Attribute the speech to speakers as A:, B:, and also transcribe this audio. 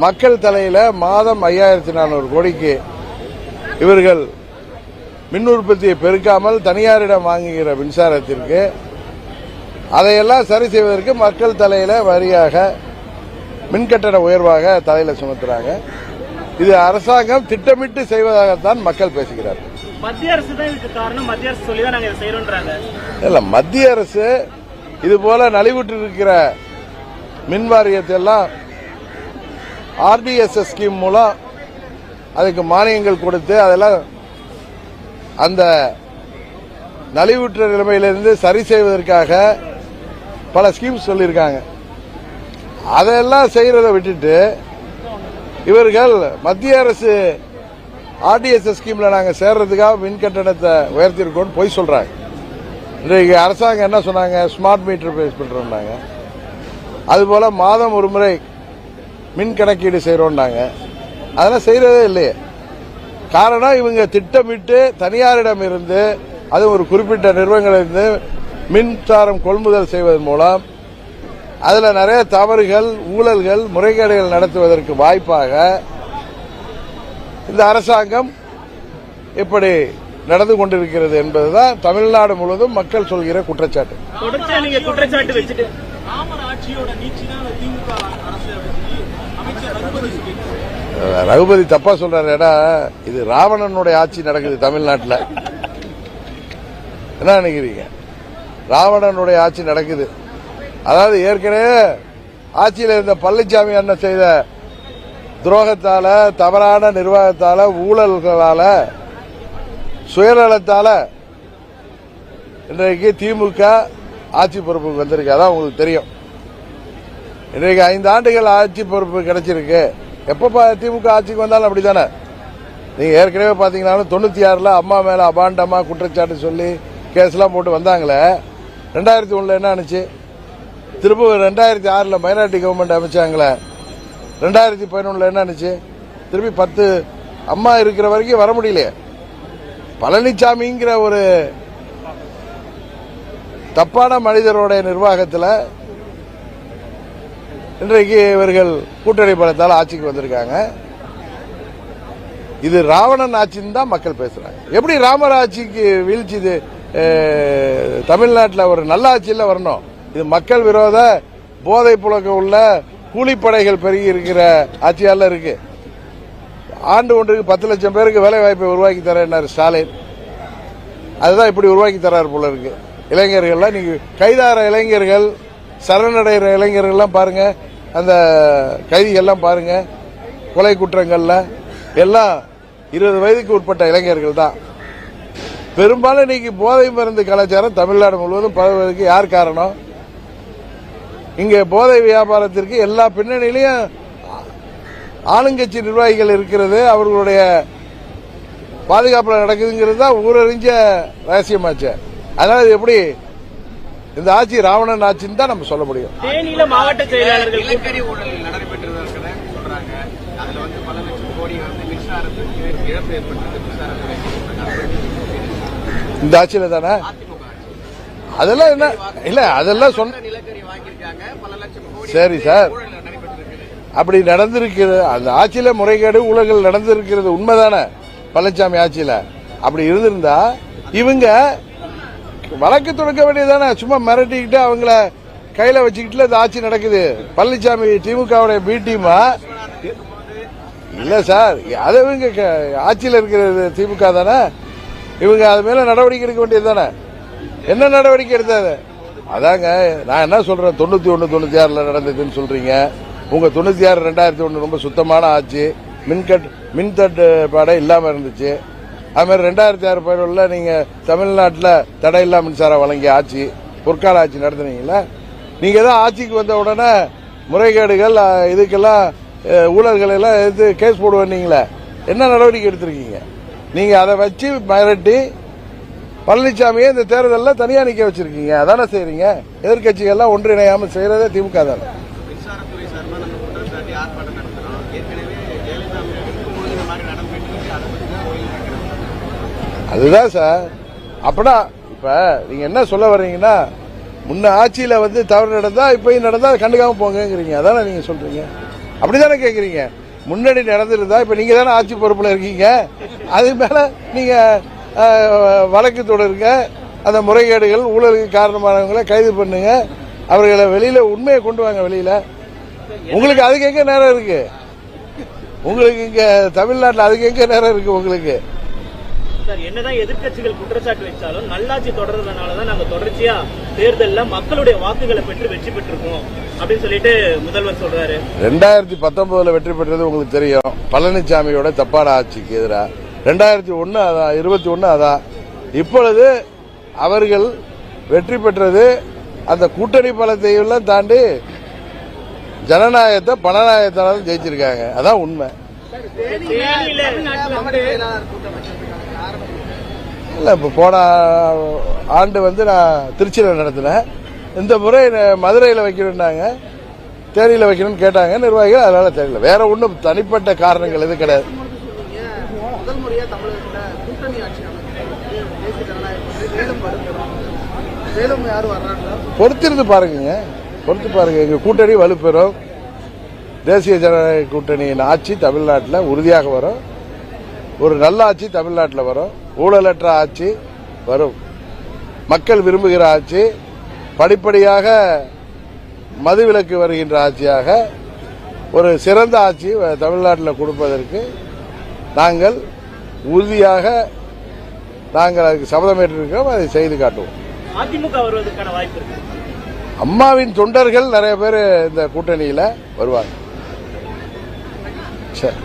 A: மக்கள் தலையில மாதம் 5400 கோடிக்கு இவர்கள் மின் உற்பத்தியை பெருக்காமல் தனியாரிடம் வாங்குகிற மின்சாரத்திற்கு அதையெல்லாம் சரி செய்வதற்கு மக்கள் தலையில வரியாக மின்கட்டண உயர்வாக தலையில சுமத்துறாங்க. இது அரசாங்கம் திட்டமிட்டு செய்வதாகத்தான் மக்கள் பேசுகிறார்கள்.
B: மத்திய அரசு தான் இதுக்கு காரணம், மத்திய அரசு சொல்லி தான் நாங்க இதை செய்யறோம்ன்றாங்க.
A: இல்ல, மத்திய அரசு இது போல நலிவுற்று இருக்கிற மின் வாரியத்தை எல்லாம் RDSS ஸ்கீம் மூலம் அதுக்கு மானியங்கள் கொடுத்து அதெல்லாம் அந்த நலிவுற்ற நிலைமையிலிருந்து சரி செய்வதற்காக பல ஸ்கீம்ஸ் சொல்லியிருக்காங்க. அதெல்லாம் செய்யறதை விட்டுட்டு இவர்கள் மத்திய அரசு RDSS ஸ்கீம்ல நாங்க சேர்றதுக்காக மின் கட்டணத்தை உயர்த்திருக்கோம் போய் சொல்றாங்க. இன்றைக்கு அரசாங்கம் என்ன சொன்னாங்க, ஸ்மார்ட் மீட்டர் பேஸ் பண்றோம்னாங்க. அதுபோல மாதம் ஒரு முறை மின் கணக்கீடு செய்யறோம்னாங்க. அதெல்லாம் செய்யறதே இல்லையே. காரணம், இவங்க திட்டமிட்டு தனியாரிடம் இருந்து அது ஒரு குறிப்பிட்ட நிறுவனங்களிலிருந்து மின்சாரம் கொள்முதல் செய்வதன் மூலம் அதுல நிறைய தவறுகள், ஊழல்கள், முறைகேடுகள் நடத்துவதற்கு வாய்ப்பாக இந்த அரசாங்கம் இப்படி நடந்து கொண்டிருக்கிறது என்பதுதான் தமிழ்நாடு முழுவதும் மக்கள் சொல்கிற குற்றச்சாட்டு. ரகுபதி தப்பா சொல்றாரு. இது ராவணனுடைய ஆட்சி நடக்குது தமிழ்நாட்டில். என்ன நினைக்கிறீங்க? ராவணனுடைய ஆட்சி நடக்குது. அதாவது ஏற்கனவே ஆட்சியில் இருந்த பழனிசாமி அண்ணன் செய்த துரோகத்தால, தவறான நிர்வாகத்தால, ஊழல்களால, சுயநலத்தால இன்றைக்கு திமுக ஆட்சி பொறுப்புக்கு வந்திருக்கு. அதான் உங்களுக்கு தெரியும். இன்றைக்கு 5 ஆண்டுகள் ஆட்சி பொறுப்பு கிடைச்சிருக்கு. எப்ப திமுக ஆட்சிக்கு வந்தாலும் அப்படித்தானே. நீங்க ஏற்கனவே பாத்தீங்கன்னா 96ல் அம்மா மேல அபாண்டமா குற்றச்சாட்டு சொல்லி கேஸ்லாம் போட்டு வந்தாங்களே. 2001 என்ன ஆனிச்சு? திரும்ப 2006ல் மைனாரிட்டி கவர்மெண்ட் அமைச்சாங்களே. 2011 என்ன ஆனிச்சு? திருப்பி 10 அம்மா இருக்கிற வரைக்கும் வர முடியலையே. பழனிசாமிங்கிற ஒரு தப்பான மனிதருடைய நிர்வாகத்தில் இன்றைக்கு இவர்கள் கூட்டணி பலத்தால் ஆட்சிக்கு வந்திருக்காங்க. இது ராவணன் ஆட்சின்னு தான் மக்கள் பேசுறாங்க. எப்படி ராமர் ஆட்சிக்கு வீழ்ச்சி? இது தமிழ்நாட்டில் ஒரு நல்ல ஆட்சியில் வரணும். இது மக்கள் விரோத போதை புழக்கம் உள்ள கூலிப்படைகள் பெருகி இருக்கிற ஆட்சியால இருக்கு. ஆண்டு ஒன்றுக்கு 10 லட்சம் பேருக்கு வேலை வாய்ப்பை உருவாக்கி தரேன்னாரு ஸ்டாலின். அதுதான் இப்படி உருவாக்கி தர்றாரு போல இருக்கு. இளைஞர்கள்லாம் நீங்க கைதாகிற இளைஞர்கள், சரணடைகிற இளைஞர்கள்லாம் பாருங்க, அந்த கைதிகள்லாம் பாருங்க, கொலை குற்றங்கள்ல எல்லாம் 20 வயதுக்கு உட்பட்ட இளைஞர்கள் தான். பெரும்பாலும் இன்னைக்கு போதை மருந்து கலாச்சாரம் தமிழ்நாடு முழுவதும் பரவுவதற்கு யார் காரணம்? இங்க போதை வியாபாரத்திற்கு எல்லா பின்னணியிலையும் ஆளுங்கட்சி நிர்வாகிகள் இருக்கிறது, அவர்களுடைய பாதுகாப்புல நடக்குதுங்கிறது தான் ஊரறிஞ்ச ரகசியமாச்சு. அதனால இது எப்படி இந்த ஆட்சி ராவணன் ஆட்சின்னு தான் நம்ம சொல்ல முடியும்.
B: தேனியில மாவட்ட செயலாளர்கள்
C: நிலக்கரி ஊழல் நடைபெற்றதாக சொல்றாங்க. அதுல பல லட்சம் கோடி மின்சாரத்துக்கு இழப்பு ஏற்பட்டது.
A: இந்த ஆட்சியில தானே அதெல்லாம் என்ன இல்ல, அதெல்லாம் சொன்ன
C: நிலக்கரி வாங்கியிருக்காங்க. பல லட்சம் கோடி.
A: சரி சார், அப்படி நடந்திருக்கிறது. அந்த ஆட்சியில முறைகேடு, ஊழல்கள் நடந்திருக்கிறது உண்மைதானே. பழனிசாமி ஆட்சியில அப்படி இருந்திருந்தா இவங்க வழக்கு தொடக்க வேண்டியதானே. சும்மா மிரட்டிக்கிட்டு அவங்கள கையில வச்சுக்கிட்டு இந்த ஆட்சி நடக்குது. பழனிசாமி திமுகவுடைய பி டீமா இல்ல சார், அது இவங்க ஆட்சியில் இருக்கிறது திமுக தானே. இவங்க அது மேல நடவடிக்கை எடுக்க வேண்டியது தானே. என்ன நடவடிக்கை எடுத்தது? அதாங்க நான் என்ன சொல்றேன், 91 96ல் நடந்ததுன்னு சொல்றீங்க. உங்க 96 2001 ரொம்ப சுத்தமான ஆட்சி, மின் தட்டுப்பாடே இல்லாம இருந்துச்சு. அது மாதிரி 2006 11ல் நீங்க தமிழ்நாட்டில் தடையில்லா மின்சாரம் வழங்கிய ஆட்சி, பொற்கால ஆட்சி நடத்துனீங்களா? நீங்க தான் ஆட்சிக்கு வந்த உடனே முறைகேடுகள், இதுக்கெல்லாம் ஊழல்கள் எல்லாம் எடுத்து கேஸ் போடுவீங்களே. என்ன நடவடிக்கை எடுத்திருக்கீங்க? நீங்க அதை வச்சு மிரட்டி பழனிசாமியை இந்த தேர்தலில் தனியா நிக்க வச்சிருக்கீங்க. அதானே செய்யறீங்க. எதிர்கட்சிகள்லாம் ஒன்றிணையாம செய்யறதே திமுக தானே.
C: மின்சாரத்துறை சார்பாக நம்ம குற்றச்சாட்டி ஆர்ப்பாட்டம் நடத்துறோம். ஏற்கனவே ஜெயலலிதா இந்த மாதிரி நடந்துட்டு
A: அதுதான் சார். அப்படா இப்ப நீங்க என்ன சொல்ல வர்றீங்கன்னா, முன்ன ஆட்சியில தவறு நடந்தா இப்பயும் நடந்தா கண்டுக்காம போங்கிறீங்க. அதானே நீங்க சொல்றீங்க. அப்படிதானே கேக்குறீங்க. முன்னாடி நடந்திருந்தா இப்ப நீங்க தானே ஆட்சி பொறுப்புல இருக்கீங்க, அது மேல நீங்க வழக்கு தொடருங்க, அந்த முறைகேடுகள் ஊழலுக்கு காரணமானவங்களை கைது பண்ணுங்க, அவர்களை வெளியில உண்மையை கொண்டு வாங்க வெளியில. உங்களுக்கு அதுக்கு எங்க நேரம் இருக்கு? உங்களுக்கு இங்க தமிழ்நாட்டில் அதுக்கு எங்க நேரம் இருக்கு உங்களுக்கு?
B: சார், என்னதான் எதிர்க்கட்சிகள் குற்றச்சாட்டு வச்சாலும் நல்லாட்சி தொடர்றதுனாலதான் நாங்க தொடர்ச்சியா தேர்தலில் மக்களுடைய வாக்குகளை பெற்று வெற்றி பெற்றிருக்கோம் அப்படின்னு சொல்லிட்டு முதல்வர் சொல்றாரு.
A: 2019 வெற்றி பெற்றது உங்களுக்கு தெரியும், பழனிசாமியோட தப்பான ஆட்சிக்கு எதிராக. 2021 அதான், 21 அதான். இப்பொழுது அவர்கள் வெற்றி பெற்றது அந்த கூட்டணி பலத்தையும் தாண்டி ஜனநாயகத்தை பணநாயகத்தாலும் ஜெயிச்சிருக்காங்க. அதான் உண்மை. இல்ல, இப்ப போன ஆண்டு நான் திருச்சியில் நடத்தினேன். இந்த முறை மதுரையில் வைக்கணும்னாங்க, தேனியில் வைக்கணும்னு கேட்டாங்க நிர்வாகிகள், அதனால தெரியல. வேற ஒன்றும் தனிப்பட்ட காரணங்கள் எதுவும் கிடையாது.
D: முதல் முறையா தமிழகத்தில் கூட்டணி ஆட்சி சேலம் யாரு வர்றாங்க
A: பொறுத்திருந்து பாருங்க, பொறுத்து பாருங்க. எங்க கூட்டணி வலுப்பெறும். தேசிய ஜனநாயக கூட்டணியின் ஆட்சி தமிழ்நாட்டில் உறுதியாக வரும். ஒரு நல்ல ஆட்சி தமிழ்நாட்டில் வரும். ஊழலற்ற ஆட்சி வரும். மக்கள் விரும்புகிற ஆட்சி, படிப்படியாக மதுவிலக்கு வருகின்ற ஆட்சியாக ஒரு சிறந்த ஆட்சி தமிழ்நாட்டில் கொடுப்பதற்கு நாங்கள் உறுதியாக அதுக்கு சபதமேற்றிருக்கிறோம். அதை செய்து காட்டுவோம்.
B: அதிமுக வருவதற்கான வாய்ப்பு இருக்கு.
A: அம்மாவின் தொண்டர்கள் நிறைய பேர் இந்த கூட்டணியில் வருவாங்க. சரி.